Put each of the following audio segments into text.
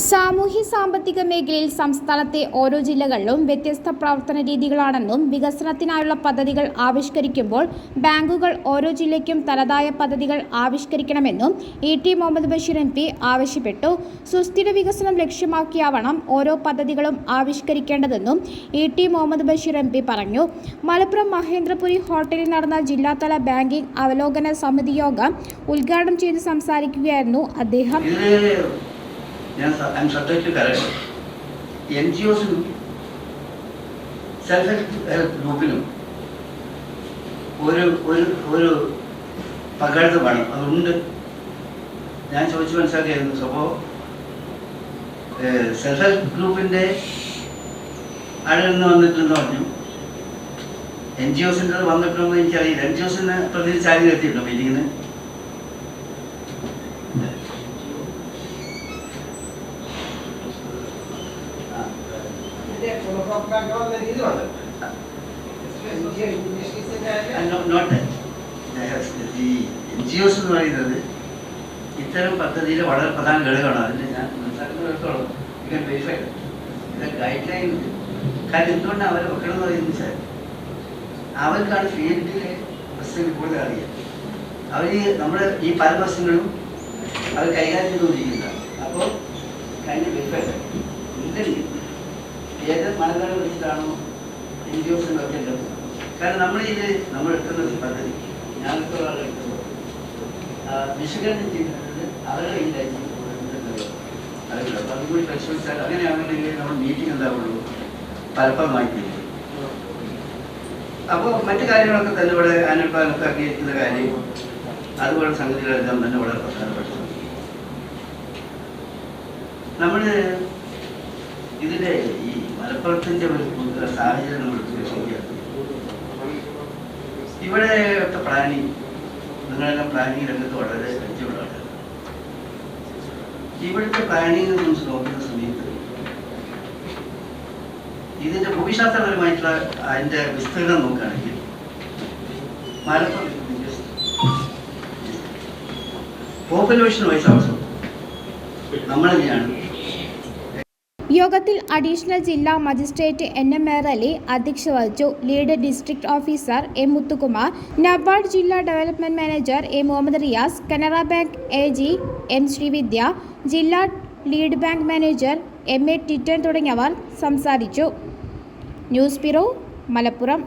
സാമൂഹ്യ സാമ്പത്തിക മേഖലയിൽ സംസ്ഥാനത്തെ ഓരോ ജില്ലകളിലും വ്യത്യസ്ത പ്രവർത്തന രീതികളാണെന്നും വികസനത്തിനായുള്ള പദ്ധതികൾ ആവിഷ്കരിക്കുമ്പോൾ ബാങ്കുകൾ ഓരോ ജില്ലയ്ക്കും തനതായ പദ്ധതികൾ ആവിഷ്കരിക്കണമെന്നും ഇ.ടി. മുഹമ്മദ് ബഷീർ എം.പി. ആവശ്യപ്പെട്ടു. സുസ്ഥിര വികസനം ലക്ഷ്യമാക്കിയാവണം ഓരോ പദ്ധതികളും ആവിഷ്കരിക്കേണ്ടതെന്നും ഇ.ടി. മുഹമ്മദ് ബഷീർ എം.പി. പറഞ്ഞു. മലപ്പുറം മഹേന്ദ്രപുരി ഹോട്ടലിൽ നടന്ന ജില്ലാതല ബാങ്കിംഗ് അവലോകന സമിതി യോഗം ഉദ്ഘാടനം ചെയ്ത് സംസാരിക്കുകയായിരുന്നു അദ്ദേഹം. I'm subject to correction. NGOs self help ഗ്രൂപ്പിനും ഒരു പകർച്ച വേണം. അതുകൊണ്ട് ഞാൻ ചോദിച്ചു മനസ്സിലാക്കിയായിരുന്നു. അപ്പോൾ സെൽഫ് ഹെൽപ്പ് ഗ്രൂപ്പിൻ്റെ ആളിൽ നിന്ന് വന്നിട്ടെന്ന് പറഞ്ഞു. NGOസിൻ്റെ വന്നിട്ടുണ്ടോ എന്ന് എനിക്കറിയില്ല. NGOസിനെ പ്രതിനിധിച്ച് ആരും എത്തിയിട്ടുണ്ടോ മീറ്റിങ്ങിന്? NGOs എന്ന് പറയുന്നത് ഇത്തരം പദ്ധതിയിലെ വളരെ പ്രധാന ഘടകമാണ്. അതിന് ഞാൻ മനസ്സിലാക്കുന്നിടത്തോളം വെരിഫൈ ഗൈഡ് ലൈൻ. കാരണം എന്തുകൊണ്ടാണ് അവരെ വെക്കണമെന്ന് പറയുന്നത് വെച്ചാൽ അവർക്കാണ് ഫീൽഡിലെ പ്രശ്നങ്ങൾ കൂടുതൽ അറിയാം. അവർ നമ്മുടെ ഈ പല പ്രശ്നങ്ങളും അവർ കൈകാര്യം ചെയ്തുകൊണ്ടിരിക്കുന്നതാണ്. അപ്പോൾ കഴിഞ്ഞ വെരിഫൈ ഇല്ലെങ്കിൽ ഏത് മാനദണ്ഡം വെച്ചിട്ടാണോ NGOs വെക്കേണ്ടത്? കാരണം നമ്മൾ എടുക്കുന്ന പദ്ധതി ഞാനിപ്പോൾ വിശകലനം ചെയ്യുന്നത് അവരുടെ കയ്യിലായിരിക്കും. അതുകൂടി പരിശോധിച്ചാൽ അങ്ങനെയാണെന്നുണ്ടെങ്കിൽ നമ്മൾ മീറ്റിംഗ് എന്താവുള്ളൂ ഫലപ്രദമായി തീരും. അപ്പോൾ മറ്റു കാര്യങ്ങളൊക്കെ തന്നെ ഇവിടെ ആനുപാലക്കാക്കിയിരിക്കുന്ന കാര്യം അതുപോലെ സംഗതികളെല്ലാം തന്നെ വളരെ പ്രധാനപ്പെട്ടതാണ്. നമ്മൾ ഇതിൻ്റെ ഈ മലപ്പുറത്തിൻ്റെ ഒരു സാഹചര്യം നമ്മൾ ശരിയാണ്. ഇവിടെയൊക്കെ പ്ലാനിങ്, നിങ്ങളെല്ലാം പ്ലാനിങ് രംഗത്ത് വളരെ പരിചയമുള്ളതാണ്. ഇവിടുത്തെ പ്ലാനിങ് നമ്മൾ നോക്കുന്ന സമയത്ത് ഇതിൻ്റെ ഭൂമിശാസ്ത്രപരമായിട്ടുള്ള അതിൻ്റെ വിസ്തീർണം നോക്കുകയാണെങ്കിൽ മലപ്പുറം പോപ്പുലേഷൻ വൈസ് അവസരം നമ്മളെങ്ങനെയാണ്. യോഗത്തിൽ അഡീഷണൽ ജില്ലാ മജിസ്ട്രേറ്റ് N.M. മേറലി അധ്യക്ഷത വഹിച്ചു. Lead district officer M. Muthukumar, NABARD ജില്ലാ development manager A. Muhammad Riyas, Canara bank AG M. Srividya, ജില്ലാ lead bank manager M. A. ടിറ്റൻ തുടങ്ങിയവർ സംസാരിച്ചു. News bureau, Malappuram.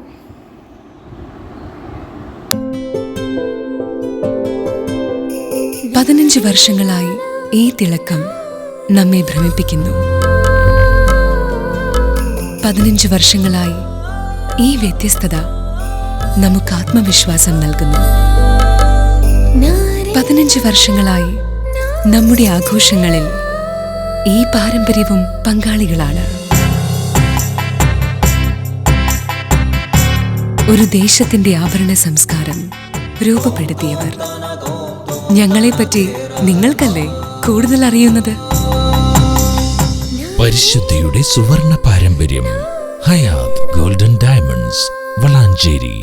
15 വർഷങ്ങളായി ഈ തിളക്കം നമ്മെ ഭ്രമിപ്പിക്കുന്നു. 15 വർഷങ്ങളായി ഈ വ്യത്യസ്തത നമുക്ക് ആത്മവിശ്വാസം നൽകുന്നു. 15 വർഷങ്ങളായി നമ്മുടെ ആഘോഷങ്ങളിൽ ഈ പാരമ്പര്യവും പങ്കാളികളാണ്. ഒരു ദേശത്തിന്റെ ആഭരണ സംസ്കാരം രൂപപ്പെടുത്തിയവർ. ഞങ്ങളെപ്പറ്റി നിങ്ങൾക്കല്ലേ കൂടുതൽ അറിയുന്നത്? പരിശുദ്ധിയുടെ സുവർണ പാരമ്പര്യം. Hayath golden diamonds, Valanchery.